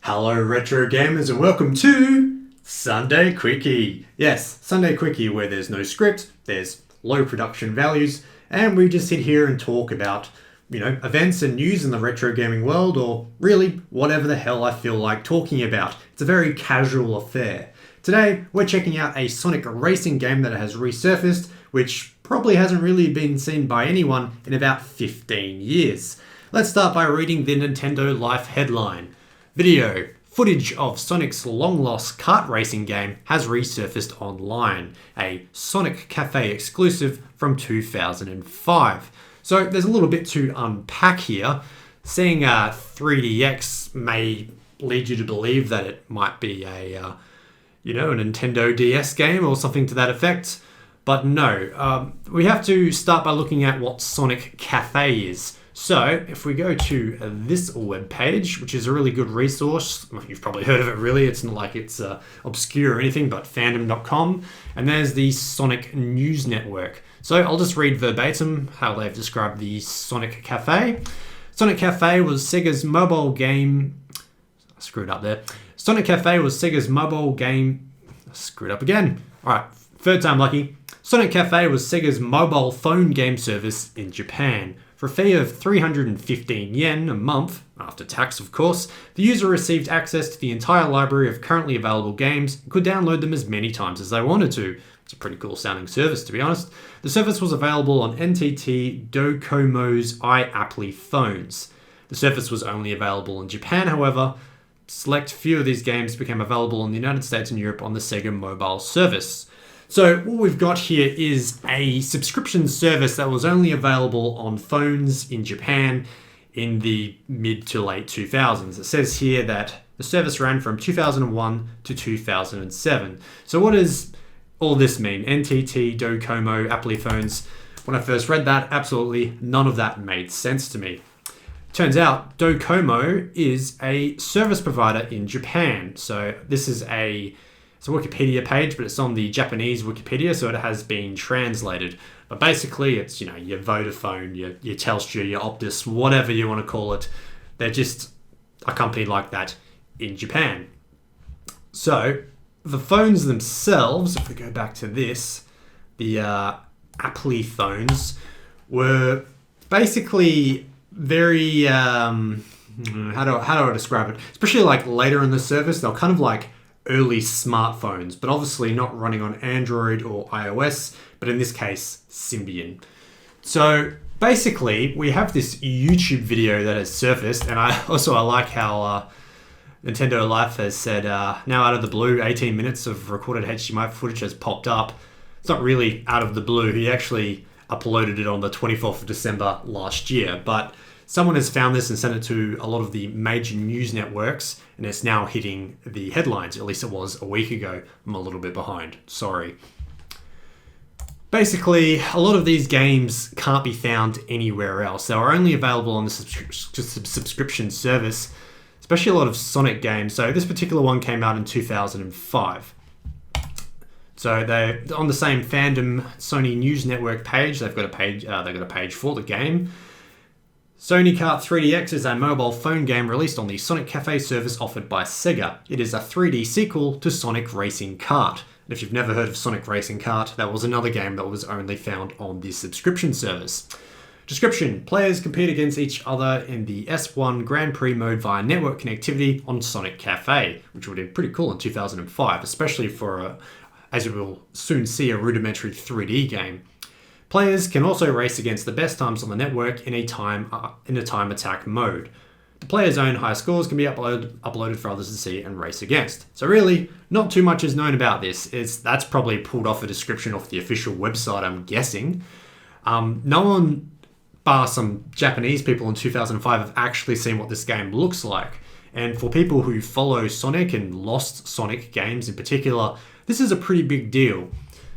Hello retro gamers and welcome to Sunday Quickie. Yes, Sunday Quickie where there's no script, there's low production values, and we just sit here and talk about, events and news in the retro gaming world, or really whatever the hell I feel like talking about. It's a very casual affair. Today, we're checking out a Sonic racing game that has resurfaced, which probably hasn't really been seen by anyone in about 15 years. Let's start by reading the Nintendo Life headline. Video footage of Sonic's long-lost kart racing game has resurfaced online. A Sonic Cafe exclusive from 2005. So there's a little bit to unpack here. Seeing 3DX may lead you to believe that it might be a Nintendo DS game or something to that effect. But no, we have to start by looking at what Sonic Cafe is. So if we go to this webpage, which is a really good resource, you've probably heard of it really, it's not like it's obscure or anything, but fandom.com, and there's the Sonic News Network. So I'll just read verbatim how they've described the Sonic Cafe. Sonic Cafe was Sega's mobile game... I screwed up there. Sonic Cafe was Sega's mobile game... I screwed up again. Alright, third time lucky. Sonic Cafe was Sega's mobile phone game service in Japan. For a fee of 315 yen a month, after tax of course, the user received access to the entire library of currently available games and could download them as many times as they wanted to. It's a pretty cool sounding service, to be honest. The service was available on NTT Docomo's i-appli phones. The service was only available in Japan, however. Select few of these games became available in the United States and Europe on the Sega mobile service. So what we've got here is a subscription service that was only available on phones in Japan in the mid to late 2000s. It says here that the service ran from 2001 to 2007. So what does all this mean? NTT, Docomo, Appli phones. When I first read that, absolutely none of that made sense to me. Turns out Docomo is a service provider in Japan. So this is it's a Wikipedia page, but it's on the Japanese Wikipedia, so it has been translated. But basically, it's your Vodafone, your Telstra, your Optus, whatever you want to call it. They're just a company like that in Japan. So the phones themselves, if we go back to this, the Appli phones were basically very how do I describe it? Especially like later in the service, they're kind of like early smartphones, but obviously not running on Android or iOS, but in this case, Symbian. So basically, we have this YouTube video that has surfaced, and I like how Nintendo Life has said, now out of the blue, 18 minutes of recorded HDMI footage has popped up. It's not really out of the blue. He actually uploaded it on the 24th of December last year, but someone has found this and sent it to a lot of the major news networks, and it's now hitting the headlines. At least it was a week ago. I'm a little bit behind. Sorry. Basically, a lot of these games can't be found anywhere else. They are only available on the subscription service, especially a lot of Sonic games. So this particular one came out in 2005. So they're on the same fandom Sony News Network page. They've got a page for the game. Sony Kart 3DX is a mobile phone game released on the Sonic Cafe service offered by Sega. It is a 3D sequel to Sonic Racing Kart. And if you've never heard of Sonic Racing Kart, that was another game that was only found on the subscription service. Description: players compete against each other in the S1 Grand Prix mode via network connectivity on Sonic Cafe, which would have been pretty cool in 2005, especially for, as we will soon see, a rudimentary 3D game. Players can also race against the best times on the network in a time attack mode. The player's own high scores can be uploaded for others to see and race against. So really, not too much is known about this. That's probably pulled off a description off the official website, I'm guessing. No one, bar some Japanese people in 2005, have actually seen what this game looks like. And for people who follow Sonic and lost Sonic games in particular, this is a pretty big deal.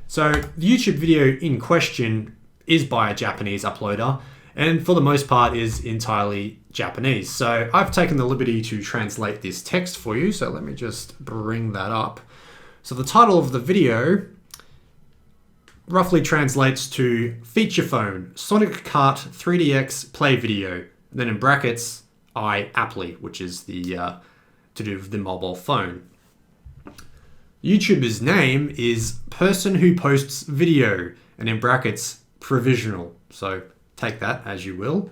So the YouTube video in question is by a Japanese uploader, and for the most part is entirely Japanese. So I've taken the liberty to translate this text for you, so let me just bring that up. So the title of the video roughly translates to Feature Phone, Sonic Kart 3DX Play Video, and then in brackets, i-appli, which is the to do with the mobile phone. YouTuber's name is person who posts video, and in brackets, provisional. So take that as you will.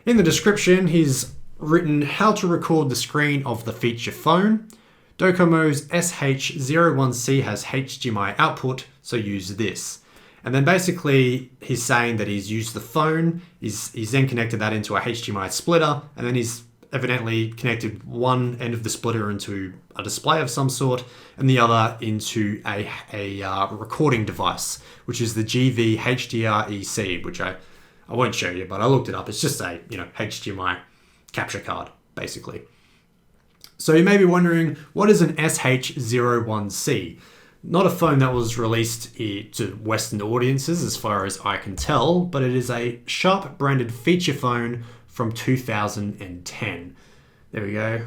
In the description, he's written how to record the screen of the feature phone. Docomo's SH01C has HDMI output, so use this. And then basically he's saying that he's used the phone, he's then connected that into a HDMI splitter, and then he's evidently connected one end of the splitter into a display of some sort, and the other into a recording device, which is the GV HDR-EC, which I won't show you, but I looked it up. It's just a HDMI capture card, basically. So you may be wondering, what is an SH01C? Not a phone that was released to Western audiences as far as I can tell, but it is a Sharp branded feature phone from 2010. There we go.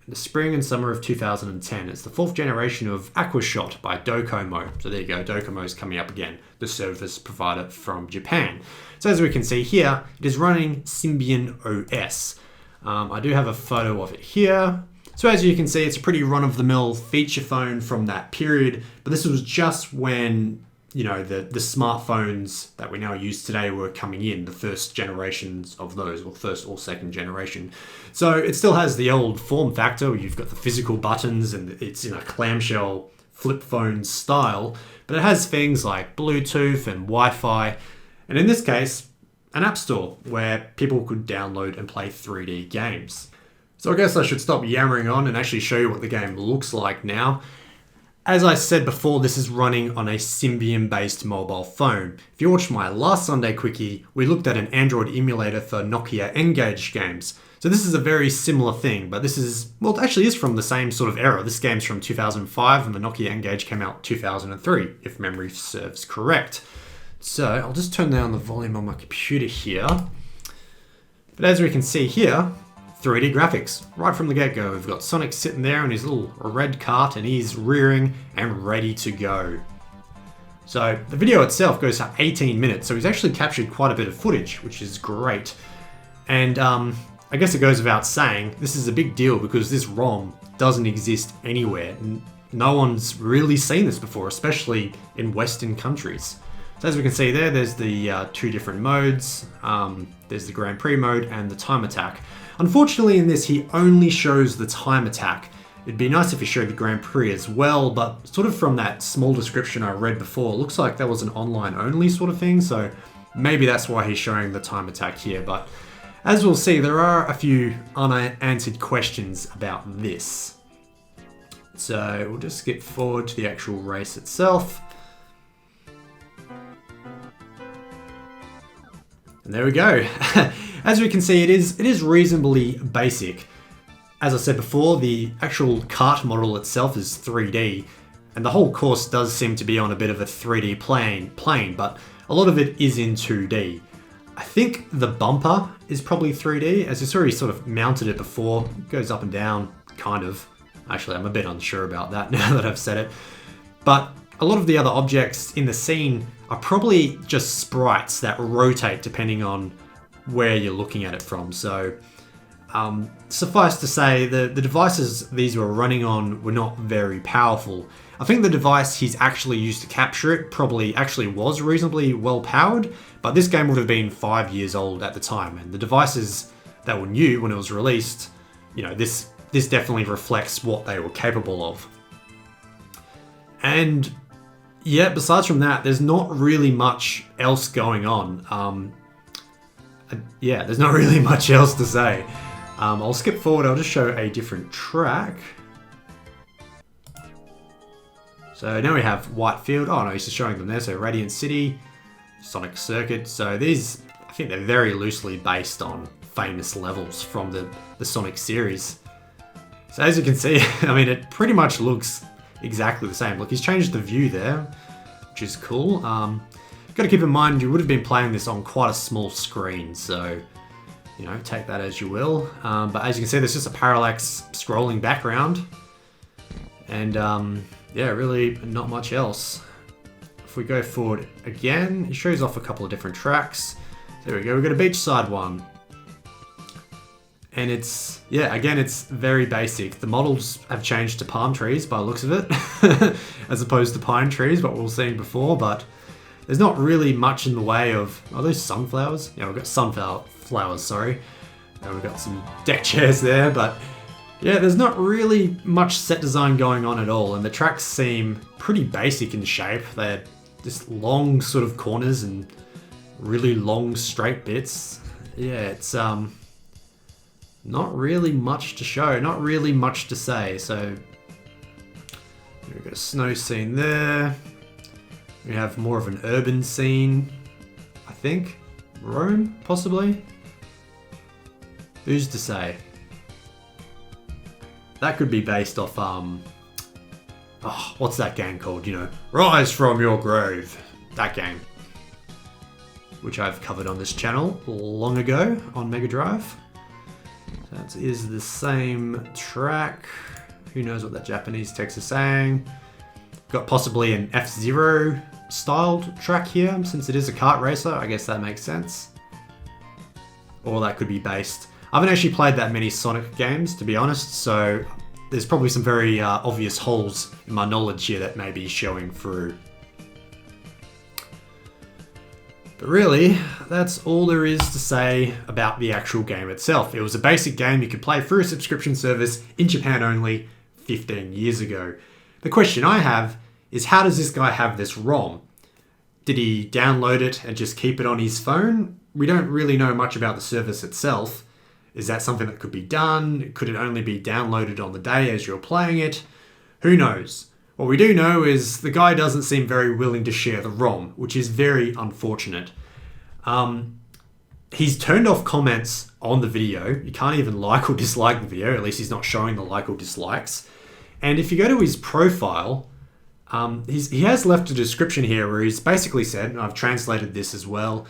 The spring and summer of 2010. It's the 4th generation of Aquashot by Docomo. So there you go, Docomo's coming up again, the service provider from Japan. So as we can see here, it is running Symbian OS. I do have a photo of it here. So as you can see, it's a pretty run-of-the-mill feature phone from that period, but this was just when, the smartphones that we now use today were coming in, the first generations of those, or first or second generation. So it still has the old form factor, where you've got the physical buttons and it's in a clamshell flip phone style, but it has things like Bluetooth and Wi-Fi, and in this case, an app store where people could download and play 3D games. So I guess I should stop yammering on and actually show you what the game looks like now. As I said before, this is running on a Symbian-based mobile phone. If you watched my last Sunday Quickie, we looked at an Android emulator for Nokia N-Gage games. So this is a very similar thing, but this is, well, it actually is from the same sort of era. This game's from 2005 and the Nokia N-Gage came out 2003, if memory serves correct. So I'll just turn down the volume on my computer here. But as we can see here, 3D graphics. Right from the get-go, we've got Sonic sitting there in his little red cart and he's rearing and ready to go. So the video itself goes for 18 minutes, so he's actually captured quite a bit of footage, which is great. And I guess it goes without saying, this is a big deal because this ROM doesn't exist anywhere. No one's really seen this before, especially in Western countries. So as we can see there, there's the 2 different modes. There's the Grand Prix mode and the time attack. Unfortunately in this, he only shows the time attack. It'd be nice if he showed the Grand Prix as well, but sort of from that small description I read before, it looks like that was an online only sort of thing, so maybe that's why he's showing the time attack here. But as we'll see, there are a few unanswered questions about this. So we'll just skip forward to the actual race itself. And there we go. As we can see, it is reasonably basic. As I said before, the actual kart model itself is 3D, and the whole course does seem to be on a bit of a 3D plane, but a lot of it is in 2D. I think the bumper is probably 3D, as it's already sort of mounted it before. It goes up and down, kind of. Actually, I'm a bit unsure about that now that I've said it. But a lot of the other objects in the scene are probably just sprites that rotate depending on where you're looking at it from. So suffice to say, the devices these were running on were not very powerful. I think the device he's actually used to capture it probably actually was reasonably well powered, but this game would have been 5 years old at the time, and the devices that were new when it was released, this definitely reflects what they were capable of. And yeah, besides from that, there's not really much else going on. Yeah, there's not really much else to say. I'll skip forward, I'll just show a different track. So now we have Whitefield. Oh no, he's just showing them there. So Radiant City, Sonic Circuit. So these, I think they're very loosely based on famous levels from the Sonic series. So as you can see, I mean, it pretty much looks exactly the same. Look, he's changed the view there, which is cool. Got to keep in mind you would have been playing this on quite a small screen, so take that as you will. But as you can see, there's just a parallax scrolling background, and yeah, really not much else. If we go forward again, it shows off a couple of different tracks. There we go, we've got a beachside one. And it's, yeah, again, it's very basic. The models have changed to palm trees by the looks of it, as opposed to pine trees, what we were seeing before, but there's not really much in the way of, are those sunflowers? Yeah, we've got sunflowers, sorry. And we've got some deck chairs there, but yeah, there's not really much set design going on at all, and the tracks seem pretty basic in shape. They're just long sort of corners and really long straight bits. Yeah, it's not really much to show, not really much to say. So we've got a snow scene there. We have more of an urban scene, I think. Rome, possibly? Who's to say? That could be based off, what's that game called? You know, Rise from Your Grave. That game. Which I've covered on this channel long ago on Mega Drive. That is the same track. Who knows what that Japanese text is saying. Got possibly an F-Zero styled track here, since it is a kart racer. I guess that makes sense. Or that could be based... I haven't actually played that many Sonic games, to be honest, so there's probably some very obvious holes in my knowledge here that may be showing through. But really, that's all there is to say about the actual game itself. It was a basic game you could play through a subscription service in Japan only 15 years ago. The question I have is, how does this guy have this ROM? Did he download it and just keep it on his phone? We don't really know much about the service itself. Is that something that could be done? Could it only be downloaded on the day as you're playing it? Who knows? What we do know is the guy doesn't seem very willing to share the ROM, which is very unfortunate. He's turned off comments on the video. You can't even like or dislike the video, at least he's not showing the like or dislikes. And if you go to his profile, he has left a description here where he's basically said, and I've translated this as well,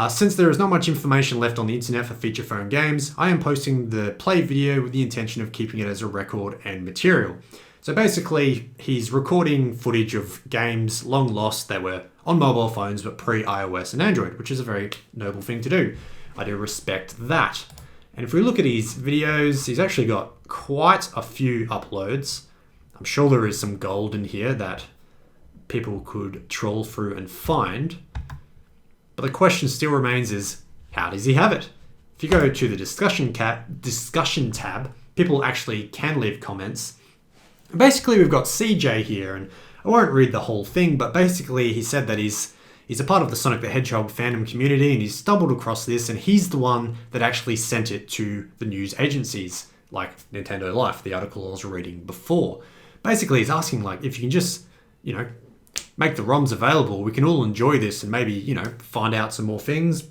since there is not much information left on the internet for feature phone games, I am posting the play video with the intention of keeping it as a record and material. So basically, he's recording footage of games long lost that were on mobile phones but pre-iOS and Android, which is a very noble thing to do. I do respect that. And if we look at his videos, he's actually got quite a few uploads. I'm sure there is some gold in here that people could troll through and find. But the question still remains is, how does he have it? If you go to the discussion tab, people actually can leave comments. And basically, we've got CJ here, and I won't read the whole thing, but basically he said that he's a part of the Sonic the Hedgehog fandom community, and he's stumbled across this, and he's the one that actually sent it to the news agencies, like Nintendo Life, the article I was reading before. Basically, he's asking, like, if you can just, you know, make the ROMs available, we can all enjoy this and maybe, you know, find out some more things.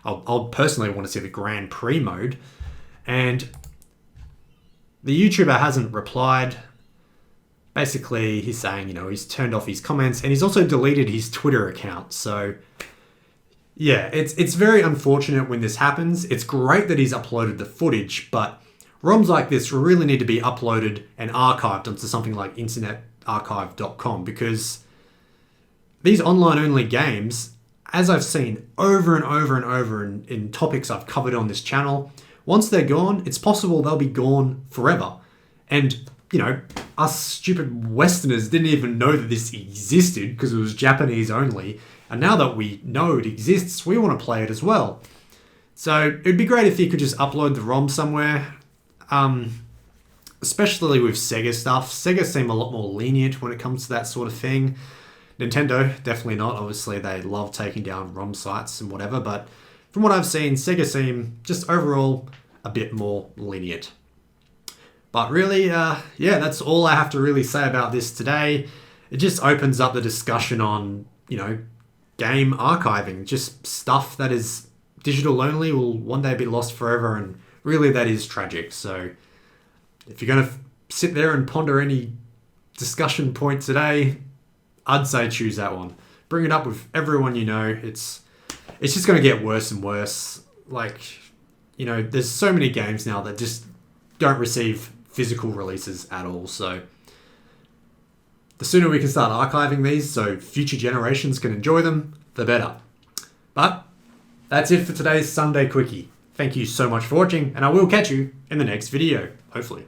I'll personally want to see the Grand Prix mode. And the YouTuber hasn't replied. Basically, he's saying, you know, he's turned off his comments and he's also deleted his Twitter account. So, yeah, it's very unfortunate when this happens. It's great that he's uploaded the footage, but ROMs like this really need to be uploaded and archived onto something like internetarchive.com, because these online-only games, as I've seen over and over and over in topics I've covered on this channel, once they're gone, it's possible they'll be gone forever. And, you know, us stupid Westerners didn't even know that this existed because it was Japanese only. And now that we know it exists, we want to play it as well. So it'd be great if you could just upload the ROM somewhere. Especially with Sega stuff. Sega seem a lot more lenient when it comes to that sort of thing. Nintendo, definitely not. Obviously, they love taking down ROM sites and whatever, but from what I've seen, Sega seem just overall a bit more lenient. But really, yeah, that's all I have to really say about this today. It just opens up the discussion on, you know, game archiving. Just stuff that is digital only will one day be lost forever, and really that is tragic. So if you're going to sit there and ponder any discussion point today, I'd say choose that one. Bring it up with everyone you know. It's just going to get worse and worse. Like, you know, there's so many games now that just don't receive physical releases at all. So the sooner we can start archiving these so future generations can enjoy them, the better. But that's it for today's Sunday Quickie. Thank you so much for watching, and I will catch you in the next video, hopefully.